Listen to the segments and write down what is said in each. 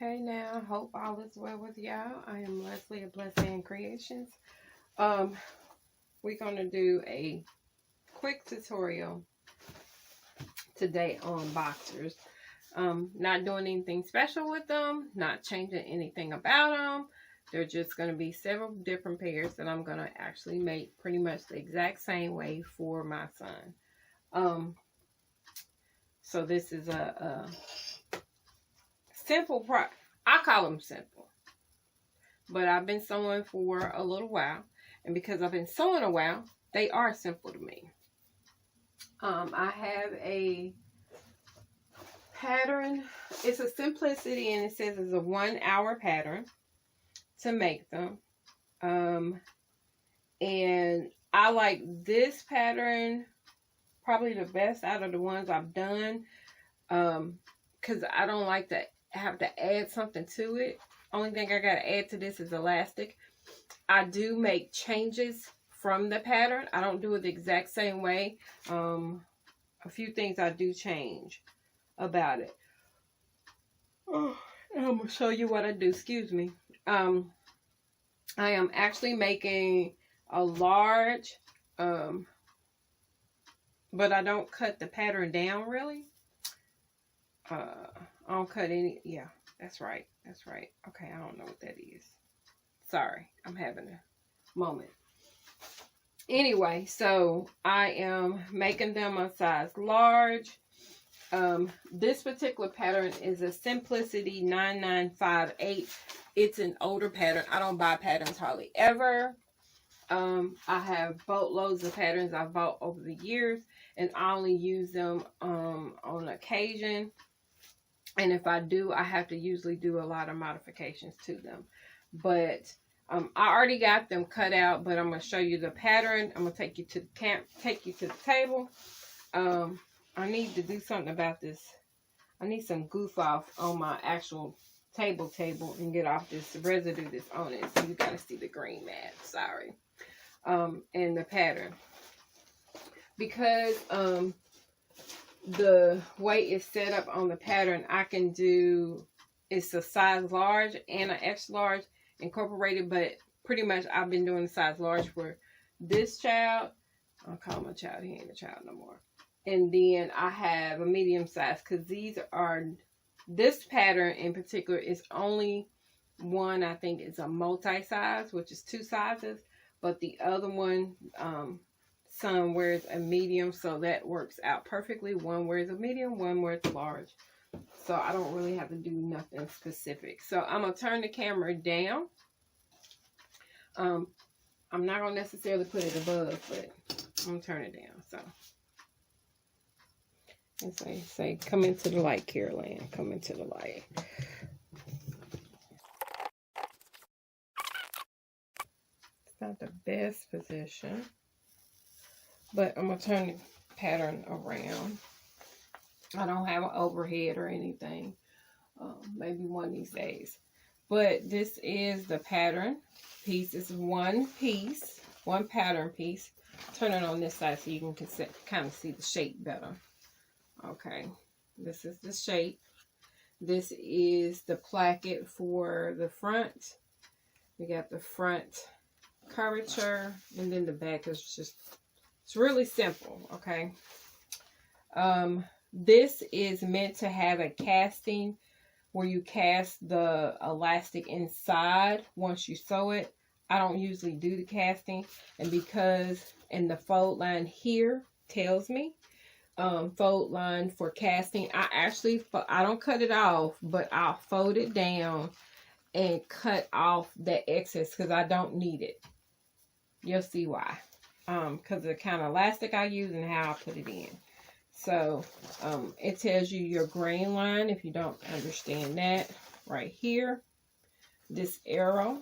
Hey now, hope all is well with y'all. I am Leslie of lesannscreations. We're gonna do a quick tutorial today on boxers. Not doing anything special with them, not changing anything about them. They're just gonna be several different pairs that I'm gonna actually make pretty much the exact same way for my son. So this is a simple I call them simple, but I've been sewing for a little while, and because I've been sewing a while, they are simple to me. I have a pattern. It's a simplicity, and it says it's a 1 hour pattern to make them. And I like this pattern probably the best out of the ones I've done, because I don't like to have to add something to it. Only thing I got to add to this is elastic. I do make changes from the pattern. I don't do it the exact same way. A few things I do change about it. Oh, I'm going to show you what I do. Excuse me. I am actually making a large, but I don't cut the pattern down really. I don't cut any. Yeah, that's right. That's right. Okay, I don't know what that is. Sorry, I'm having a moment. Anyway, so I am making them a size large. This particular pattern is a Simplicity 9958. It's an older pattern. I don't buy patterns hardly ever. I have boatloads of patterns I've bought over the years, and I only use them on occasion. And if I do, I have to usually do a lot of modifications to them. But I already got them cut out, but I'm going to show you the pattern. I'm going to take you to the table. I need to do something about this. I need some goof off on my actual table and get off this residue that's on it. So you got to see the green mat. Sorry. And the pattern. Because the way it's set up on the pattern, I can do, it's a size large and an extra large incorporated, but pretty much I've been doing the size large for this child. I'll call him a child, he ain't a child no more. And then I have a medium size, because this pattern in particular is only one, I think it's a multi-size, which is 2 sizes, but the other one, son wears a medium, so that works out perfectly. One wears a medium, one wears a large. So I don't really have to do nothing specific. So I'm going to turn the camera down. I'm not going to necessarily put it above, but I'm going to turn it down. So, and say, come into the light, Caroline. Come into the light. It's not the best position, but I'm going to turn the pattern around. I don't have an overhead or anything. Maybe one of these days. But this is the pattern piece. It's one piece, one pattern piece. Turn it on this side so you can kind of see the shape better. Okay. This is the shape. This is the placket for the front. We got the front curvature, and then the back is just, it's really simple, okay? This is meant to have a casting where you cast the elastic inside once you sew it. I don't usually do the casting, and because in the fold line here tells me fold line for casting, I don't cut it off, but I'll fold it down and cut off that excess because I don't need it. You'll see why. Because of the kind of elastic I use and how I put it in. So, it tells you your grain line if you don't understand that. Right here, this arrow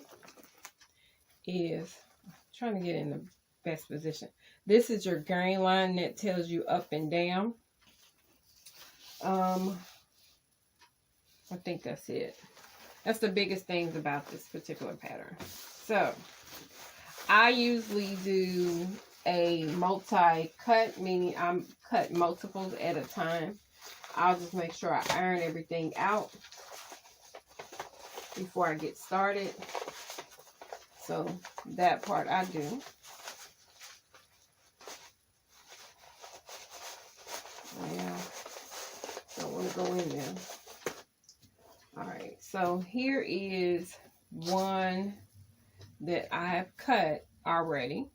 is, I'm trying to get in the best position. This is your grain line that tells you up and down. I think that's it. That's the biggest things about this particular pattern. So, I usually do a multi-cut, meaning I'm cut multiples at a time. I'll just make sure I iron everything out. before I get started. So that part I do. Yeah, don't want to go in there. All right, so here is one that I have cut already.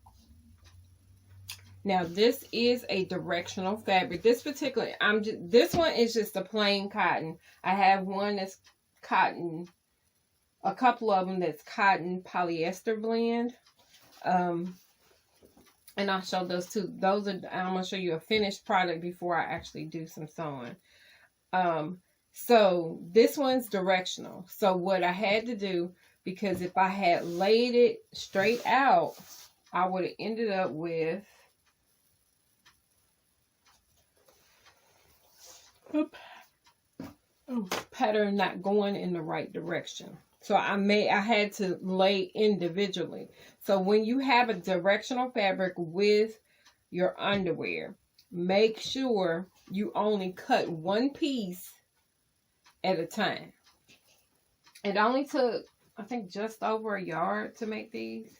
Now this is a directional fabric. This particular, this one is just a plain cotton. I have one that's cotton, a couple of them that's cotton polyester blend. And I'll show those two. Those are, I'm gonna show you a finished product before I actually do some sewing. So this one's directional. So what I had to do, because if I had laid it straight out, I would have ended up with pattern not going in the right direction. So I had to lay individually. So when you have a directional fabric with your underwear, make sure you only cut one piece at a time. It only took, I think, just over a yard to make these.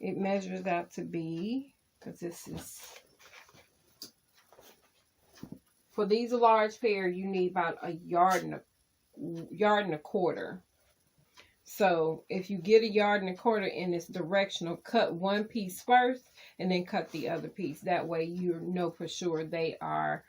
It measures out to be, because this is, for these large pairs, you need about a yard and a quarter. So if you get a yard and a quarter in this directional, cut one piece first and then cut the other piece. That way you know for sure they are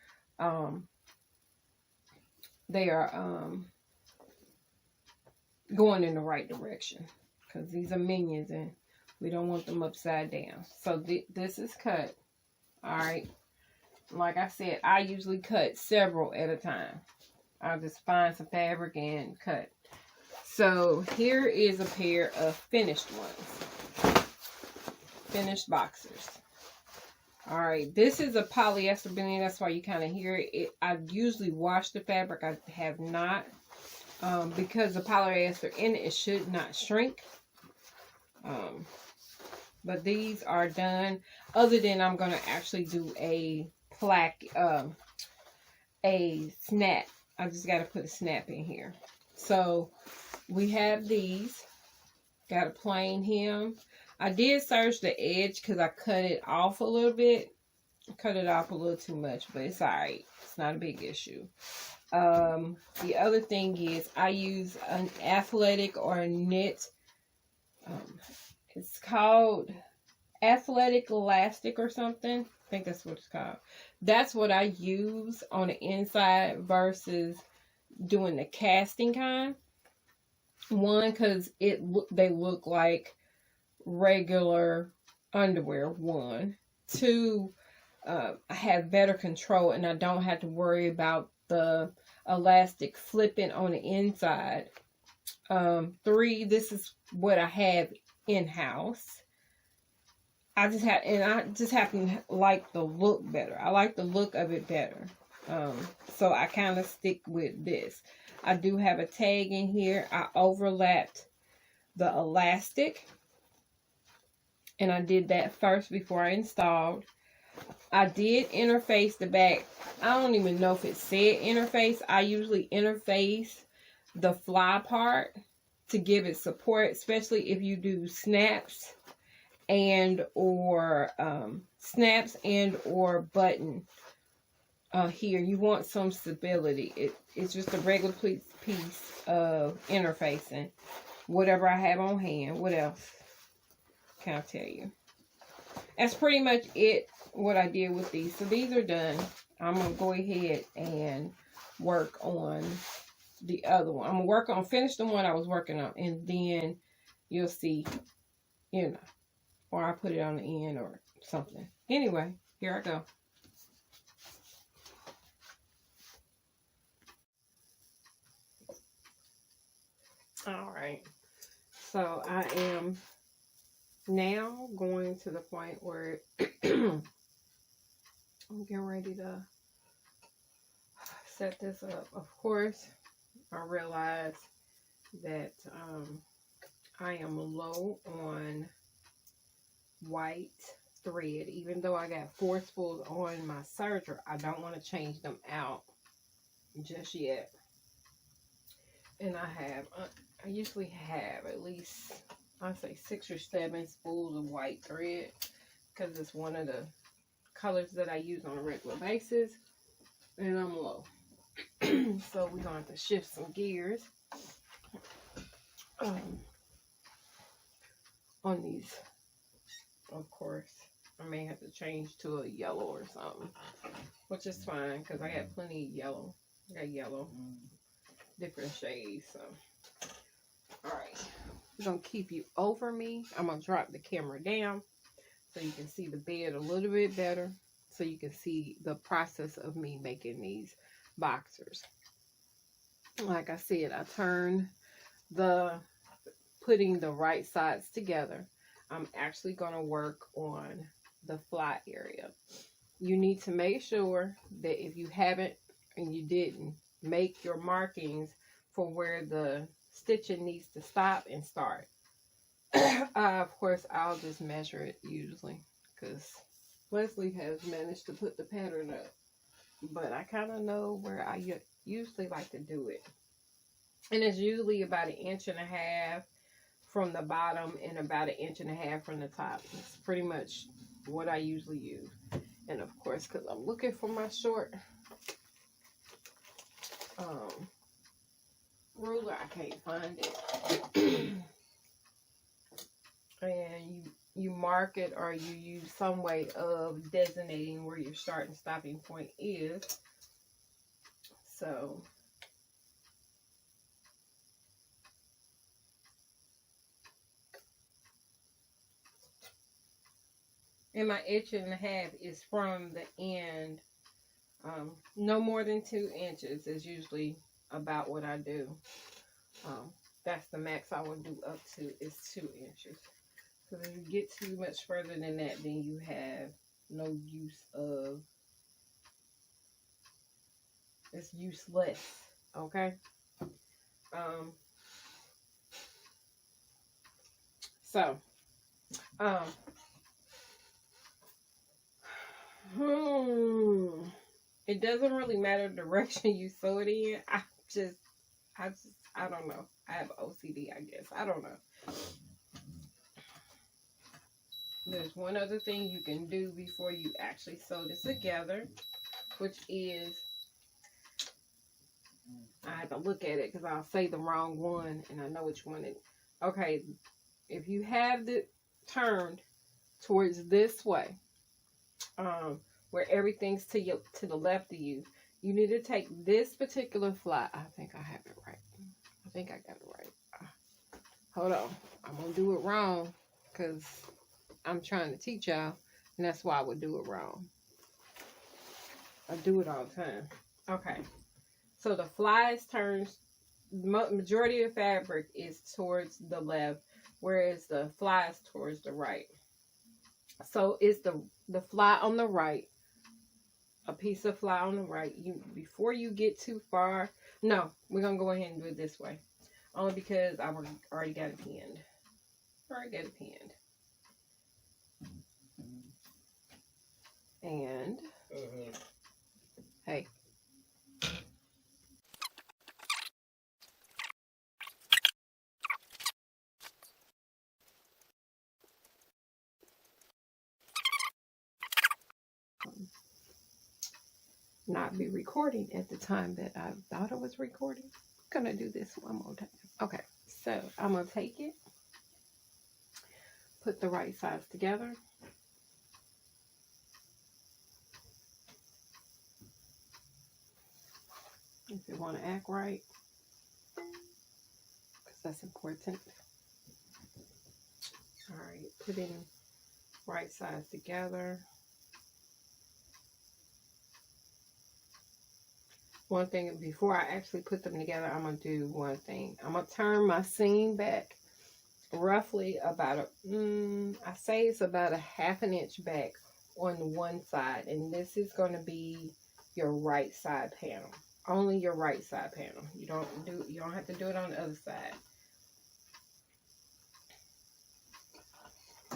going in the right direction, because these are minions and we don't want them upside down. So this is cut. All right. Like I said, I usually cut several at a time. I'll just find some fabric and cut. So here is a pair of finished ones. Finished boxers. All right. This is a polyester blend. That's why you kind of hear it. I usually wash the fabric. I have not. Because the polyester in it should not shrink. But these are done. Other than I'm going to actually do a snap. I just got to put a snap in here. So we have these. Got a plain hem. I did serge the edge because I cut it off a little bit. Cut it off a little too much, but it's alright. It's not a big issue. The other thing is I use an athletic or a knit. It's called athletic elastic or something. I think that's what it's called. That's what I use on the inside versus doing the casting kind. One, because they look like regular underwear. One. Two, I have better control and I don't have to worry about the elastic flipping on the inside. Three, this is what I have in-house. I just happen to like the look better. I like the look of it better. So I kind of stick with this. I do have a tag in here. I overlapped the elastic. And I did that first before I installed. I did interface the back. I don't even know if it said interface. I usually interface the fly part to give it support, especially if you do snaps and or button. Here you want some stability. It's just a regular piece of interfacing. Whatever I have on hand. What else can I tell you? That's pretty much it, what I did with these. So these are done. I'm going to go ahead and work on the other one. I'm going to finish the one I was working on. And then you'll see, or I put it on the end or something. Anyway, here I go. All right. So I am now going to the point where I'm getting ready to set this up. Of course, I realize that I am low on white thread. Even though I got 4 spools on my serger, I don't want to change them out just yet. And I have I usually have at least, I'd say 6 or 7 spools of white thread, because it's one of the colors that I use on a regular basis, and I'm low. So we're going to have to shift some gears on these. Of course, I may have to change to a yellow or something, which is fine because I got plenty of yellow. I got yellow, different shades. So, all right, we're gonna keep you over me. I'm gonna drop the camera down so you can see the bed a little bit better, so you can see the process of me making these boxers. Like I said, I turned putting the right sides together. I'm actually going to work on the fly area. You need to make sure that if you haven't and you didn't, make your markings for where the stitching needs to stop and start. Of course, I'll just measure it usually because Leslie has managed to put the pattern up. But I kind of know where I usually like to do it. And it's usually about 1.5 inches from the bottom and about 1.5 inches from the top. It's pretty much what I usually use. And of course, because I'm looking for my short ruler, I can't find it. And you mark it, or you use some way of designating where your start and stopping point is. So and my 1.5 inches is from the end. No more than 2 inches is usually about what I do. That's the max I would do up to, is 2 inches. Because if you get too much further than that, then you have no use of, it's useless. Okay? It doesn't really matter the direction you sew it in. I don't know. I have OCD, I guess. I don't know. There's one other thing you can do before you actually sew this together, which is, I have to look at it because I'll say the wrong one and I know which one it is. Okay, if you have it turned towards this way, where everything's to the left of you, you need to take this particular fly. I think I have it right. I think I got it right. Hold on. I'm going to do it wrong because I'm trying to teach y'all, and that's why I would do it wrong. I do it all the time. Okay. So the fly is turned, majority of the fabric is towards the left, whereas the fly is towards the right. So it's the fly on the right, a piece of fly on the right. Before you get too far, no, we're going to go ahead and do it this way. Only because I already got it pinned. And, hey. Not be recording at the time that I thought I was recording. I'm going to do this one more time. Okay, so I'm going to take it, put the right sides together. If you want to act right, because that's important. All right, putting right sides together. One thing, before I actually put them together, I'm going to do one thing. I'm going to turn my seam back roughly about I say it's about 1/2 inch back on one side. And this is going to be your right side panel. Only your right side panel. You don't have to do it on the other side.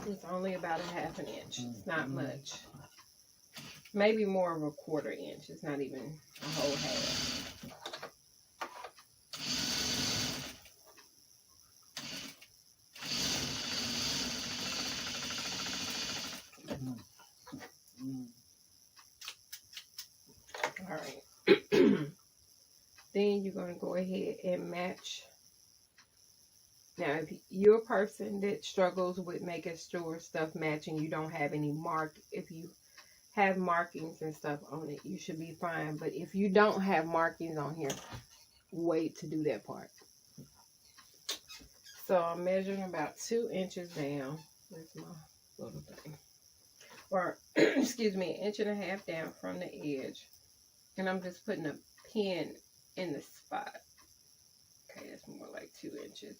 It's only about 1/2 inch. It's not much. Maybe more of a 1/4 inch. It's not even a whole half. then you're going to go ahead and match. Now, if you're a person that struggles with making sure stuff matching, you don't have any if you have markings and stuff on it, you should be fine. But if you don't have markings on here, wait to do that part. So I'm measuring about 2 inches down. Where's my little thing? Or, excuse me, 1.5 inches down from the edge. And I'm just putting a pin in the spot. Okay, that's more like 2 inches.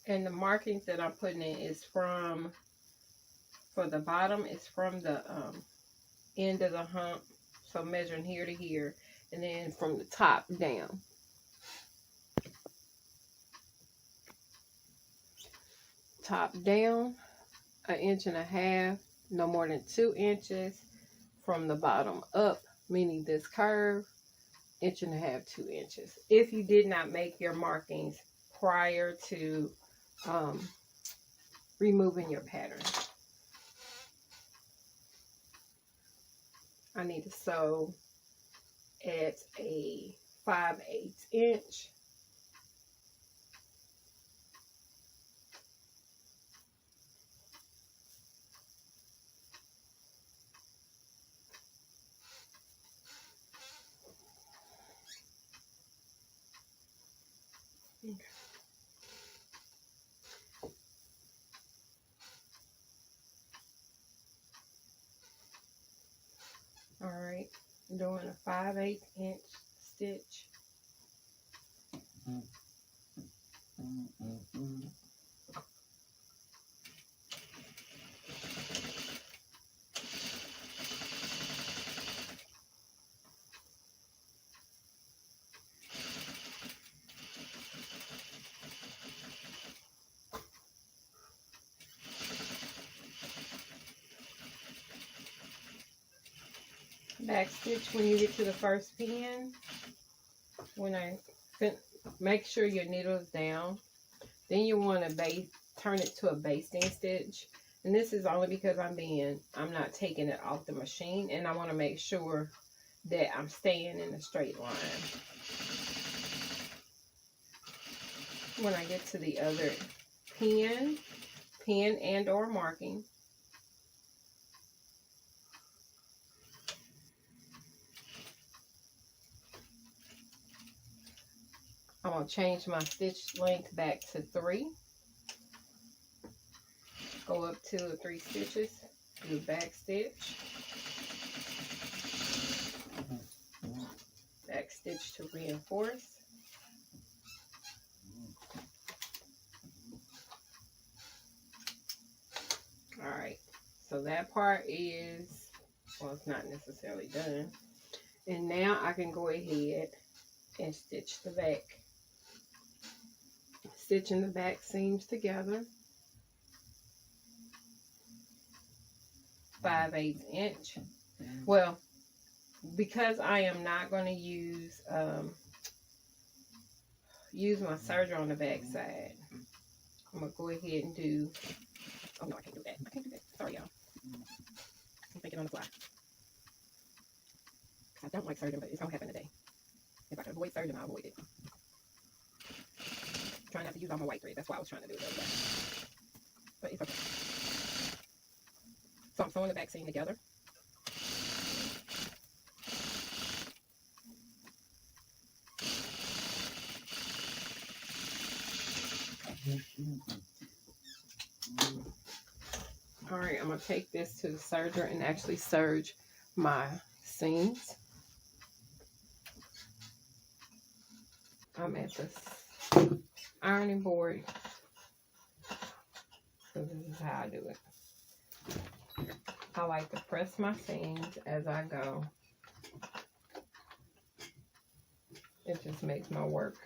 And the markings that I'm putting in is for the bottom, it's from the end of the hump. So measuring here to here. And then from the top down. Top down, 1.5 inches, no more than 2 inches. From the bottom up, meaning this curve, 1.5 inches, 2 inches. If you did not make your markings prior to removing your pattern. I need to sew at a 5/8 inch. Okay. All right, doing a 5/8 inch stitch. Back stitch when you get to the first pin. Make sure your needle is down. Then you want to turn it to a basting stitch. And this is only because I'm not taking it off the machine, and I want to make sure that I'm staying in a straight line. When I get to the other pin and or marking, I'm going to change my stitch length back to 3. Go up 2 or 3 stitches, do back stitch. Back stitch to reinforce. Alright, so that part is, well, it's not necessarily done. And now I can go ahead and stitch the back. Stitching the back seams together. 5/8 inch. Well, because I am not going to use my serger on the back side, I'm going to go ahead and do, oh no, I can't do that. I can't do that. Sorry, y'all. I'm thinking on the fly. I don't like serging, but it's going to happen today. If I can avoid serging, I'll avoid it. Trying not to use all my white thread. That's why I was trying to do it the other way. But it's okay. So I'm sewing the back seam together. All right, I'm going to take this to the serger and actually serge my seams. I'm at the ironing board. So this is how I do it. I like to press my seams as I go. It just makes my work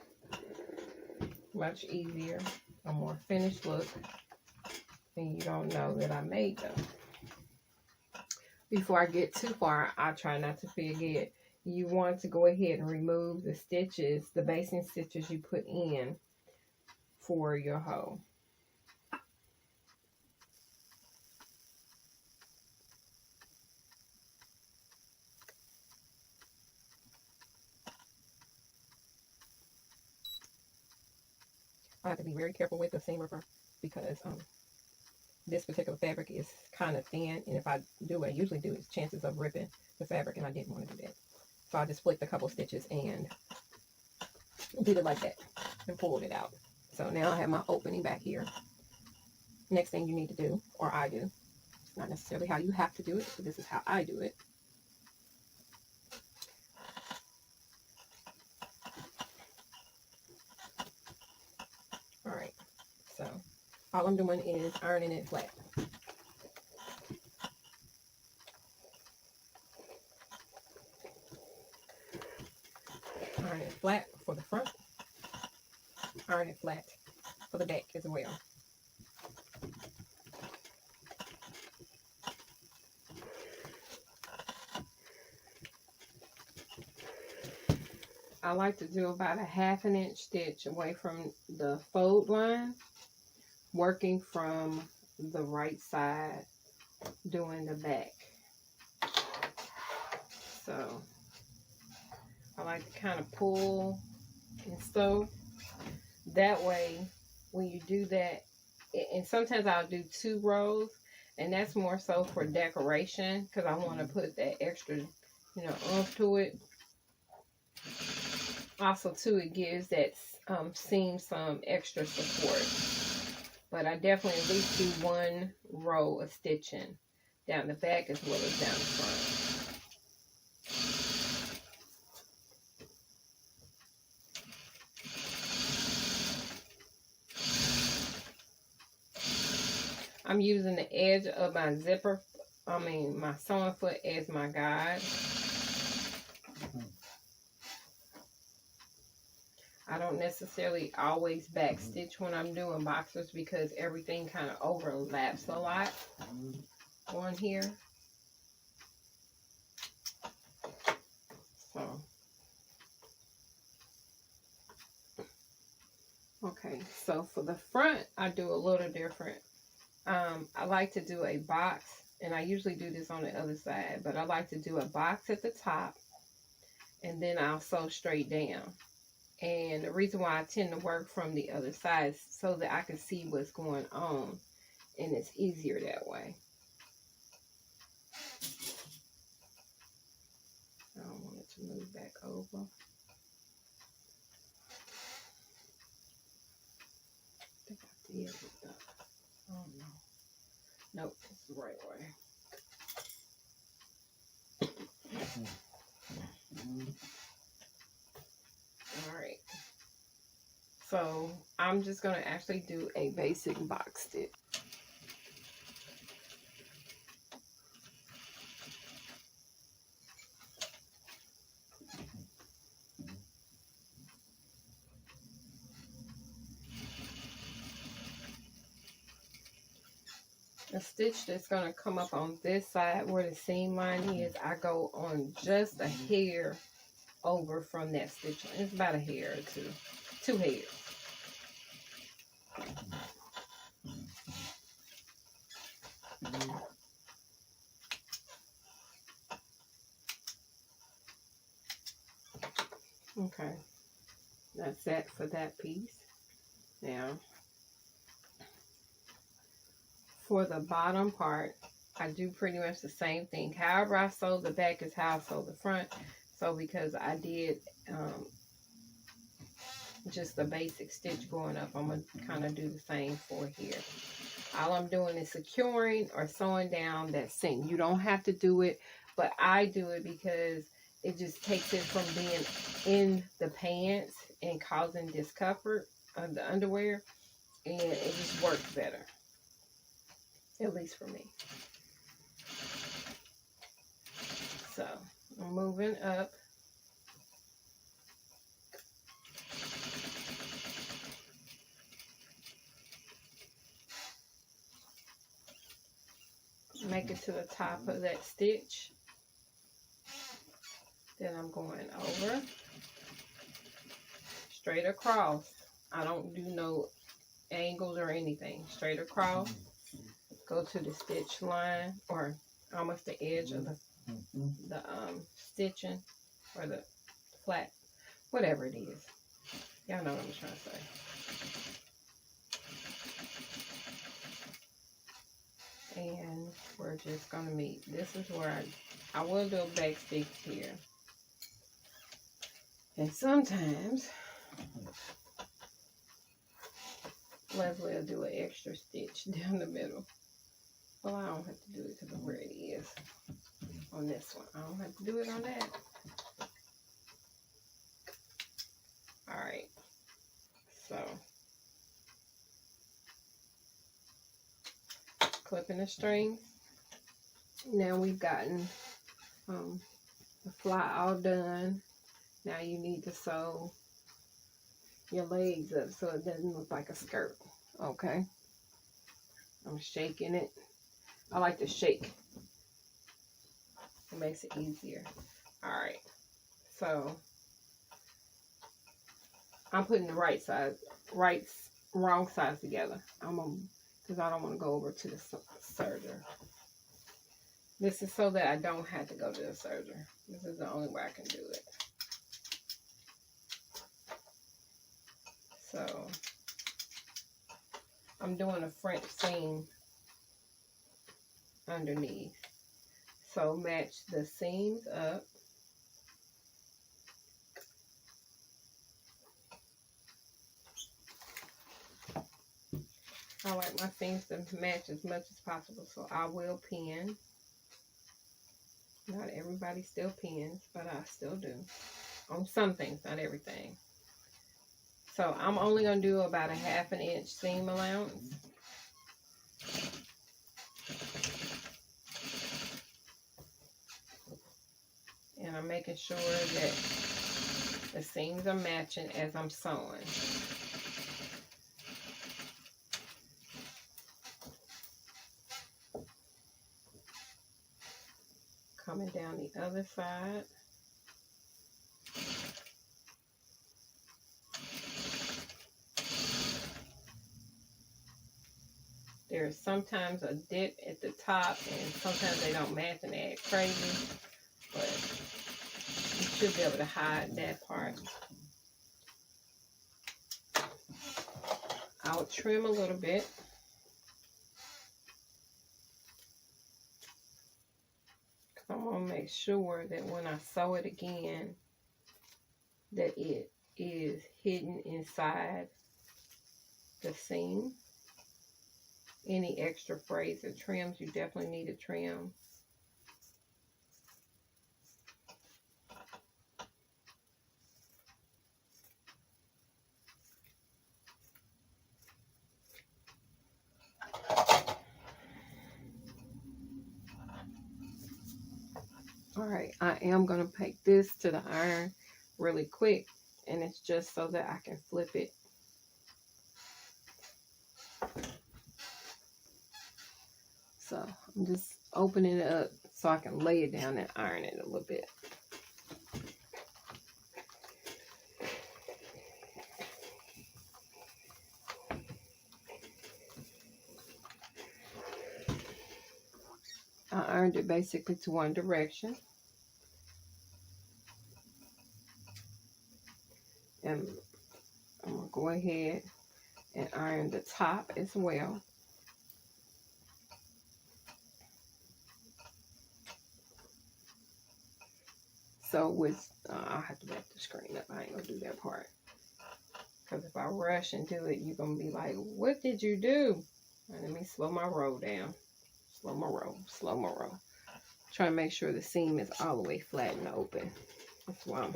much easier, a more finished look, and you don't know that I made them. Before I get too far, I try not to forget, you want to go ahead and remove the stitches, the basting stitches you put in for your hoe. I have to be very careful with the seam ripper because this particular fabric is kind of thin, and if I do what I usually do, is chances of ripping the fabric, and I didn't want to do that. So I just flicked a couple stitches and did it like that and pulled it out. So now I have my opening back here. Next thing you need to do, or I do, it's not necessarily how you have to do it, but this is how I do it. All right, so all I'm doing is ironing it flat. Iron it flat for the front, iron it flat for the back as well. I like to do about a 1/2 inch stitch away from the fold line, working from the right side, doing the back. So I like to kind of pull and sew. That way, when you do that, and sometimes I'll do 2 rows, and that's more so for decoration because I want to put that extra, you know, oomph to it. Also, too, it gives that seam some extra support. But I definitely at least do 1 row of stitching down the back as well as down the front. I'm using the edge of my zipper, my sewing foot as my guide. I don't necessarily always back stitch when I'm doing boxers because everything kind of overlaps a lot on here. So, okay, so for the front, I do a little different. I like to do a box, and I usually do this on the other side, but I like to do a box at the top, and then I'll sew straight down. And the reason why I tend to work from the other side is so that I can see what's going on, and it's easier that way. I don't want it to move back over. I think I did it though. Oh no. Nope, it's the right way. Alright. So I'm just going to actually do a basic box stitch. The stitch that's going to come up on this side where the seam line is, I go on just a hair over from that stitch line. It's about a hair or 2 hairs. Okay, that's that for that piece. Now, for the bottom part, I do pretty much the same thing. However I sew the back is how I sew the front. So because I did just the basic stitch going up, I'm going to kind of do the same for here. All I'm doing is securing or sewing down that seam. You don't have to do it, but I do it because it just takes it from being in the pants and causing discomfort of the underwear, and it just works better, at least for me. So I'm moving up. Make it to the top of that stitch. Then I'm going over, straight across. I don't do no angles or anything. Straight across. Go to the stitch line, or almost the edge of the stitching, or the flat, whatever it is. Y'all know what I'm trying to say. and we're just gonna meet. This is where I will do a back stitch here, and sometimes Leslie will do an extra stitch down the middle. Well, I don't have to do it because of where it is on this one. I don't have to do it on that. Alright, so clipping the strings. Now we've gotten the fly all done. Now you need to sew your legs up so it doesn't look like a skirt. Okay, I'm shaking it. I like to shake. It makes it easier. Alright, so I'm putting the wrong sides together. Because I don't want to go over to the serger. This is so that I don't have to go to the serger. This is the only way I can do it. So I'm doing a French seam underneath. So match the seams up. I like my seams to match as much as possible, so I will pin. Not everybody still pins, but I still do. On some things, not everything. So I'm only going to do about a 1/2 inch seam allowance. And I'm making sure that the seams are matching as I'm sewing. Coming down the other side. There's sometimes a dip at the top, and sometimes they don't match and they act crazy, but you should be able to hide that part. I'll trim a little bit. I'm going to make sure that when I sew it again, that it is hidden inside the seam. Any extra frays or trims, you definitely need to trim. Alright, I am going to take this to the iron really quick, and it's just so that I can flip it. So I'm just opening it up so I can lay it down and iron it a little bit. I ironed it basically to one direction. And I'm going to go ahead and iron the top as well. So with, I'll have to back the screen up. I ain't going to do that part. Because if I rush and do it, you're going to be like, what did you do? Right, let me slow my roll down. Slow my roll. Slow my roll. Try to make sure the seam is all the way flat and open. That's why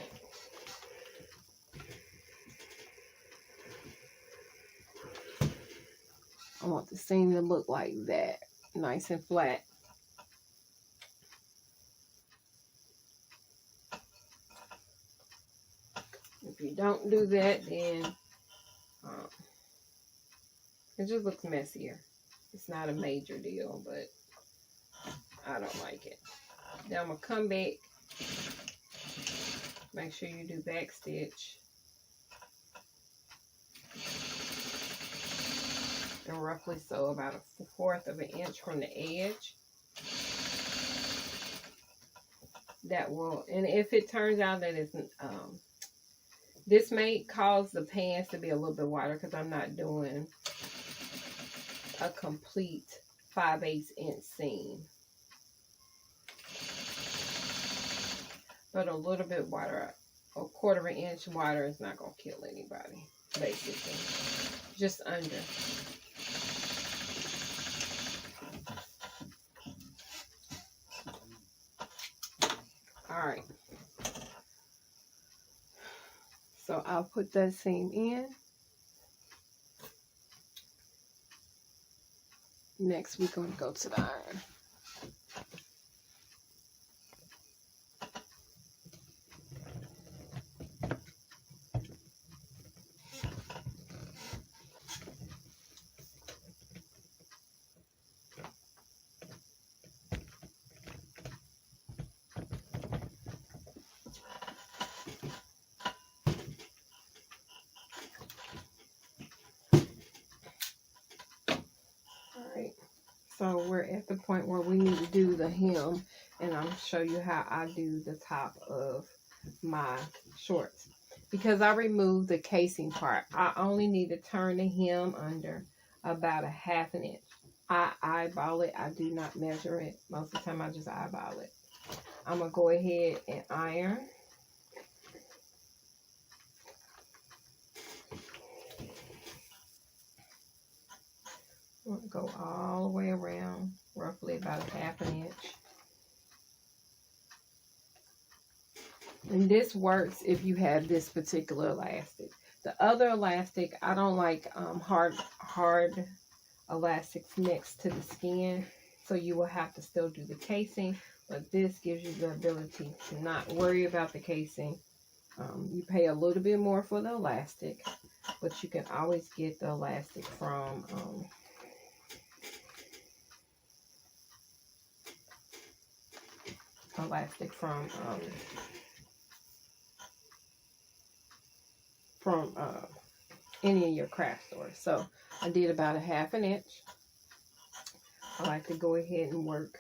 I want the seam to look like that. Nice and flat. If you don't do that, then it just looks messier. It's not a major deal, but I don't like it. Then I'm going to come back. Make sure you do back stitch. And roughly sew about 1/4 of an inch from the edge. That will, and if it turns out that it's, this may cause the pants to be a little bit wider because I'm not doing a complete 5/8 inch seam. But a little bit wider, a 1/4 inch wider is not going to kill anybody, basically. Just under. Alright. So I'll put that seam in. Next, we're going to go to the iron. So we're at the point where we need to do the hem, and I'm show you how I do the top of my shorts. Because I removed the casing part, I only need to turn the hem under about 1/2 inch. I eyeball it. I do not measure it. Most of the time I just eyeball it. I'm going to go ahead and iron. I'm going to go all the way around, roughly about 1/2 inch. And this works if you have this particular elastic. The other elastic, I don't like hard elastics next to the skin, so you will have to still do the casing. But this gives you the ability to not worry about the casing. You pay a little bit more for the elastic, but you can always get the elastic from any of your craft stores. So I did about 1/2 inch. I like to go ahead and work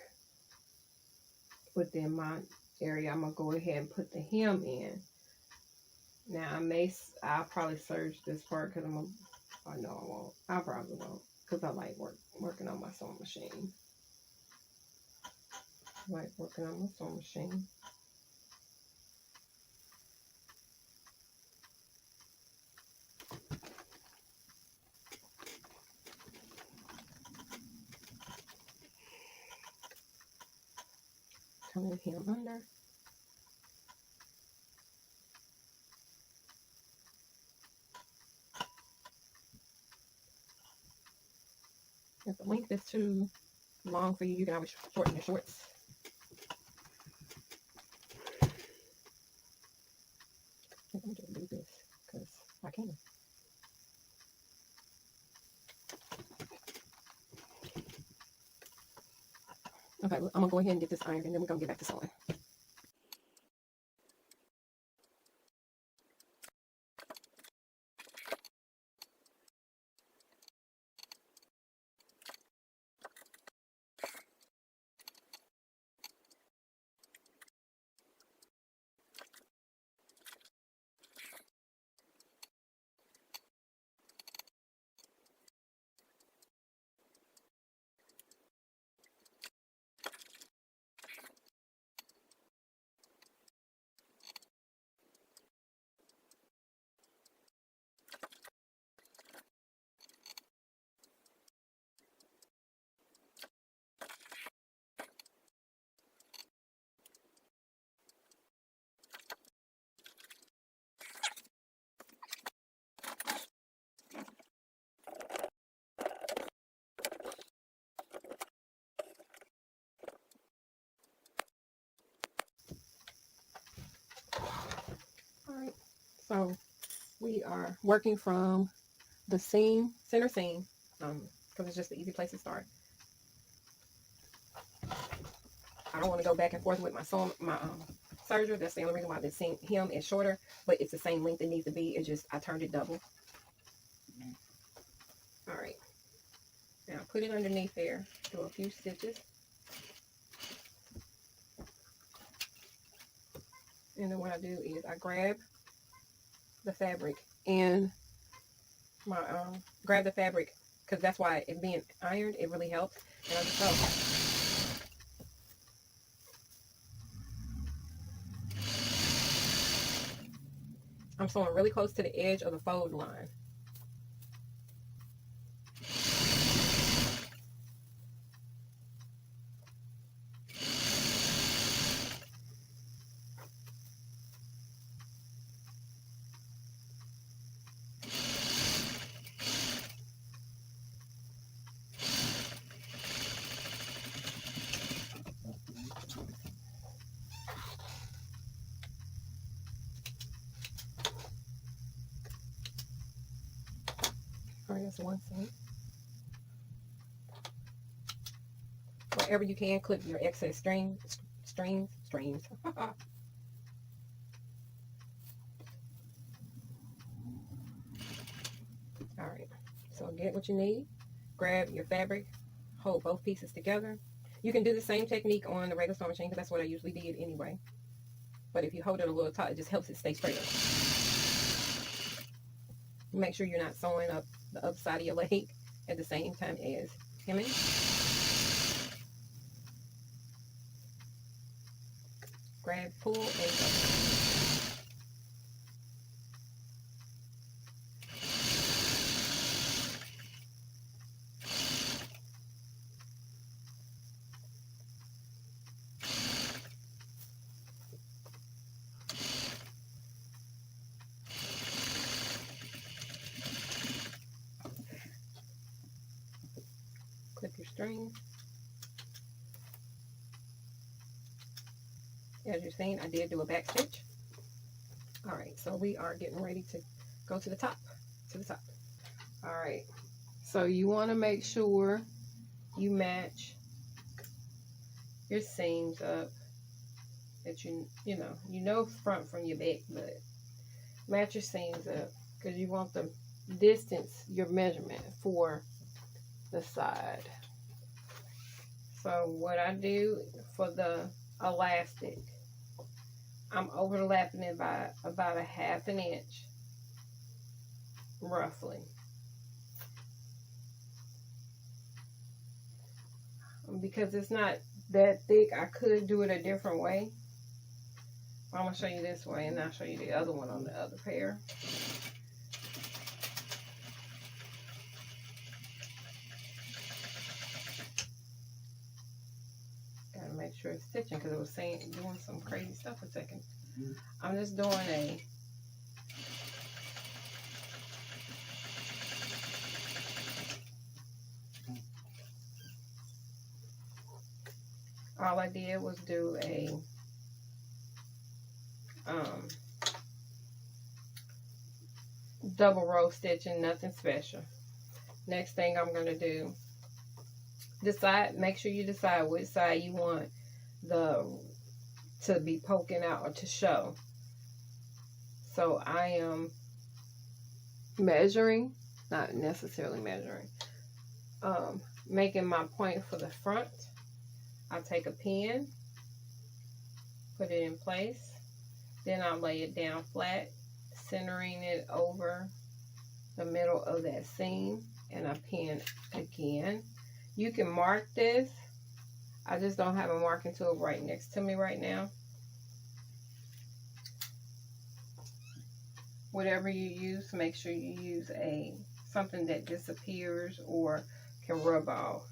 within my area. I'm gonna go ahead and put the hem in. Now I'll probably serge this part because I know I won't. I probably won't because I like working on my sewing machine. I like working on my sewing machine. Turn the hem under. If the length is too long for you, you can always shorten your shorts. I'm going to just do this because I can. Okay, I'm going to go ahead and get this ironed, and then we're going to get back to sewing. Alright, so we are working from the seam, center seam, because it's just the easy place to start. I don't want to go back and forth with my serger. That's the only reason why this hem is shorter, but it's the same length it needs to be. It's just I turned it double. Alright, now put it underneath there, do a few stitches. And then what I do is I grab the fabric and grab the fabric because that's why it being ironed, it really helps. And I'll just go. I'm sewing really close to the edge of the fold line. All right, that's one seam. Wherever you can, clip your excess strings. All right, so get what you need. Grab your fabric, hold both pieces together. You can do the same technique on the regular sewing machine because that's what I usually did anyway. But if you hold it a little tight, it just helps it stay straighter. Make sure you're not sewing up the upside of your leg at the same time as hemming. Grab, pull, and go. Clip your string. As you're seeing, I did do a back stitch. All right, so we are getting ready to go to the top, All right, so you want to make sure you match your seams up, that you know front from your back, but match your seams up because you want the distance, your measurement for the side. So what I do for the elastic, I'm overlapping it by about 1/2 inch, roughly. Because it's not that thick, I could do it a different way. I'm going to show you this way, and I'll show you the other one on the other pair. Gotta make sure it's stitching because it was doing some crazy stuff a second. I'm just doing a all I did was do a double row stitching, nothing special. Next thing I'm going to do, make sure you decide which side you want to be poking out or to show. So I am measuring, not necessarily measuring, making my point for the front. I'll take a pin, put it in place, then I'll lay it down flat, centering it over the middle of that seam, and I pin again. You can mark this. I just don't have a marking tool right next to me right now. Whatever you use, make sure you use something that disappears or can rub off.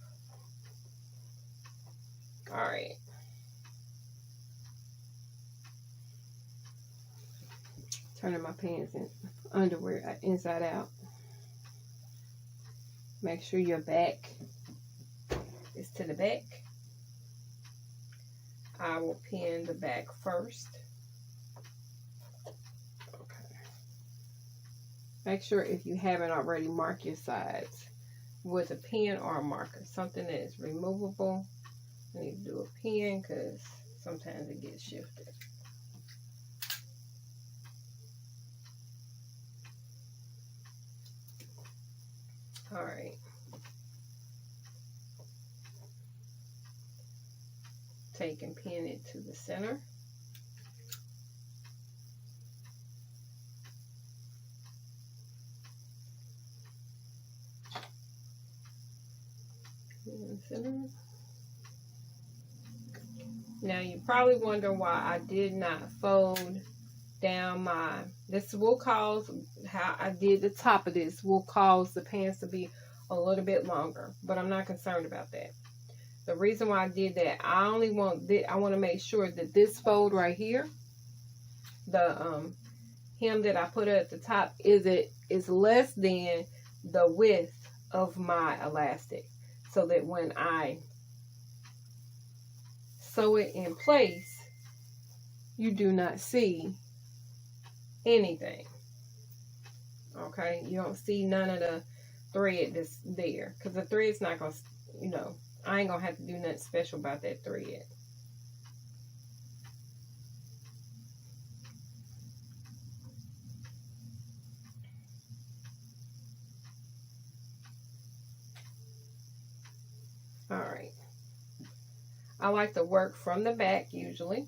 All right. Turning my pants and underwear inside out. Make sure your back is to the back. I will pin the back first. Okay. Make sure if you haven't already, mark your sides with a pen or a marker, something that is removable. I need to do a pen because sometimes it gets shifted. All right. Take and pin it to the center. Now you probably wonder why I did not fold down this will cause, how I did the top of this will cause the pants to be a little bit longer, but I'm not concerned about that. The reason why I did that, I want to make sure that this fold right here, the hem that I put at the top, is less than the width of my elastic, so that when I sew it in place, you do not see anything. Okay, you don't see none of the thread that's there, because the thread's not gonna, you know, I ain't gonna have to do nothing special about that thread. All right, I like to work from the back usually.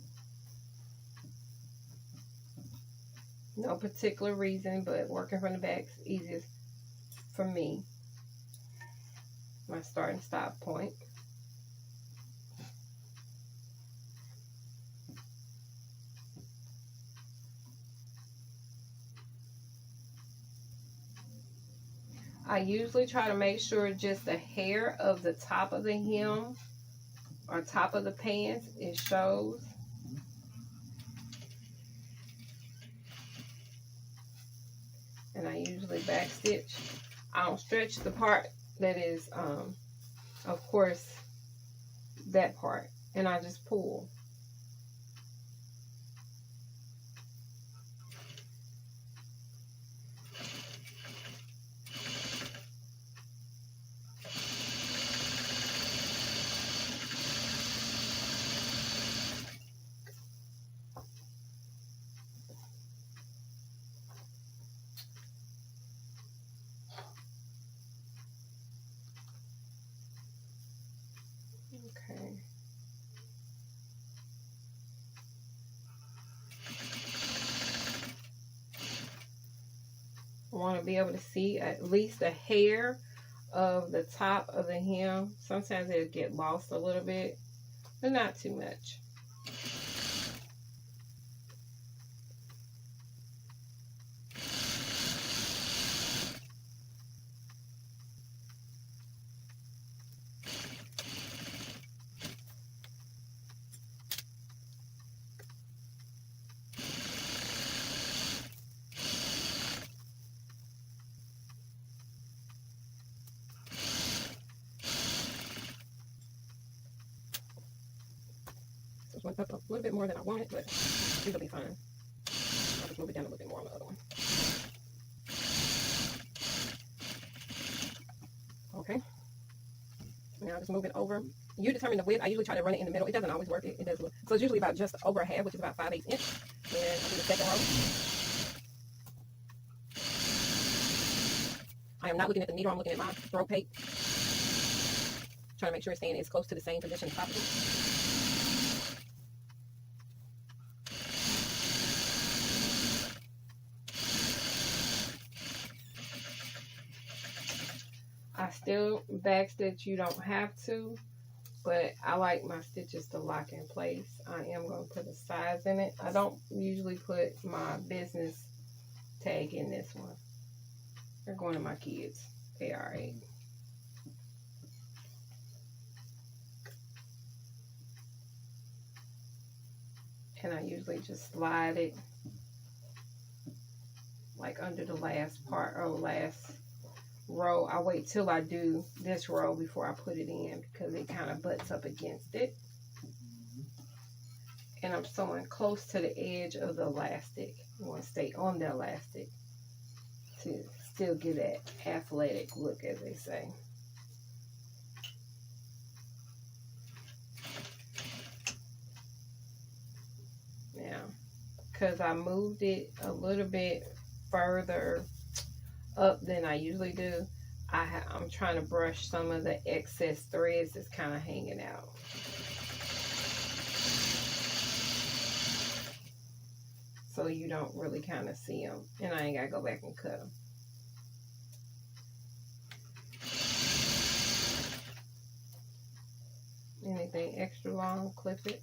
No particular reason, but working from the back is easiest for me. My start and stop point. I usually try to make sure just the hair of the top of the hem or top of the pants, it shows. And I usually back stitch. I don't stretch the part that is, of course, that part. And I just pull. Okay. I want to be able to see at least the hair of the top of the hem. Sometimes it'll get lost a little bit, but not too much. Went up a little bit more than I wanted, but it'll be fine. I'll just move it down a little bit more on the other one. Okay. Now I'll just move it over. You determine the width. I usually try to run it in the middle. It doesn't always work. It does look. So it's usually about just over a half, which is about 5/8 inch. And I'll do the second row. I am not looking at the needle. I'm looking at my throat tape. Trying to make sure it's staying as close to the same position as possible. I still backstitch, you don't have to, but I like my stitches to lock in place. I am going to put a size in it. I don't usually put my business tag in this one. They're going to my kids. They are 8. And I usually just slide it like under the last part or last row. I wait till I do this row before I put it in because it kind of butts up against it. And I'm sewing close to the edge of the elastic. You want to stay on the elastic to still get that athletic look, as they say. Now, because I moved it a little bit further up than I usually do, I'm trying to brush some of the excess threads that's kind of hanging out. So you don't really kind of see them, and I ain't got to go back and cut them. Anything extra long, clip it.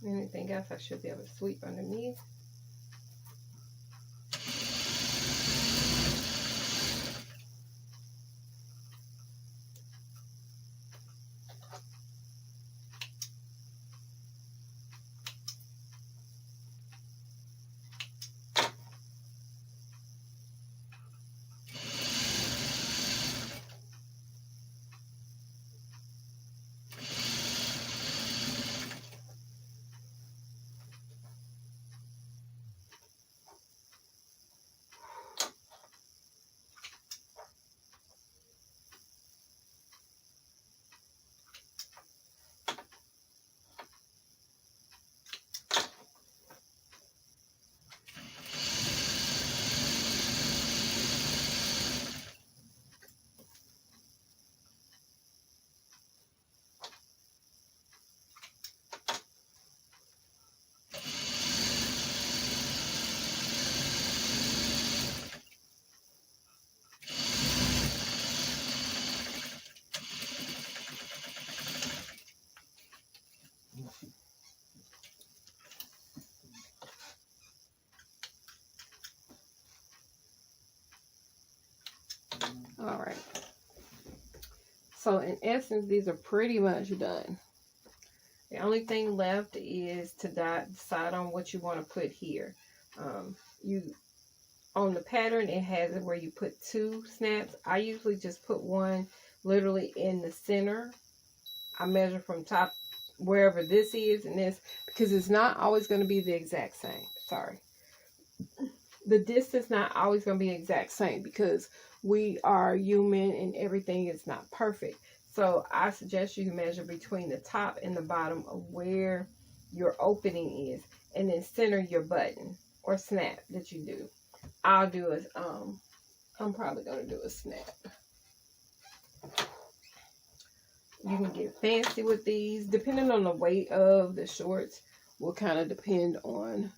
Anything else I should be able to sweep underneath. All right. So in essence, these are pretty much done. The only thing left is to decide on what you want to put here. On the pattern, it has it where you put 2 snaps. I usually just put one literally in the center. I measure from top wherever this is and this, because it's not always going to be the exact same. Sorry. The distance not always going to be exact same because we are human and everything is not perfect. So I suggest you measure between the top and the bottom of where your opening is, and then center your button or snap that you do. I'll do a, I'm probably going to do a snap. You can get fancy with these. Depending on the weight of the shorts will kind of depend on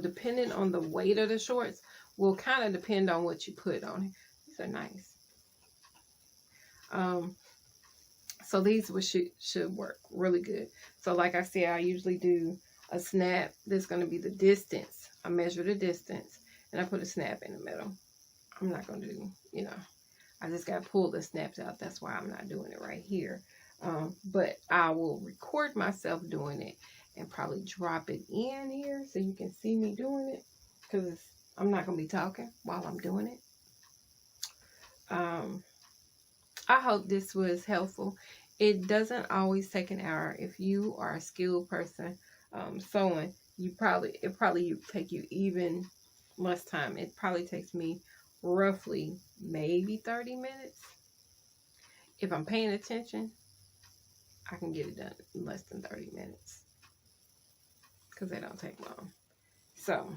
depending on the weight of the shorts will kind of depend on what you put on it. These are nice. So these should work really good. So like I said, I usually do a snap. This is going to be the distance. I measure the distance and I put a snap in the middle. I'm not going to do, you know, I just got to pull the snaps out. That's why I'm not doing it right here. But I will record myself doing it and probably drop it in here so you can see me doing it, because I'm not going to be talking while I'm doing it. I hope this was helpful. It doesn't always take an hour. If you are a skilled person sewing, it probably take you even less time. It probably takes me roughly maybe 30 minutes. If I'm paying attention, I can get it done in less than 30 minutes because they don't take long. So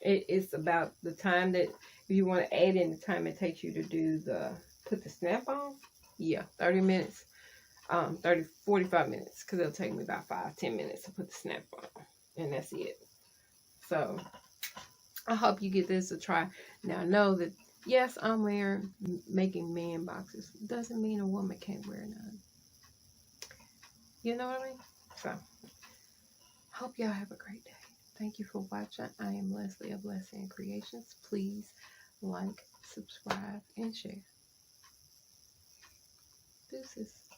it's about the time that, if you want to add in the time it takes you to do put the snap on, yeah, 30 minutes, 45 minutes, because it'll take me about 5-10 minutes to put the snap on, and that's it. So I hope you get this a try. Now know that yes, I'm making man boxes. Doesn't mean a woman can't wear none. You know what I mean? So hope y'all have a great day. Thank you for watching. I am Leslie of LesAnnscreations. Please like, subscribe, and share. Deuces.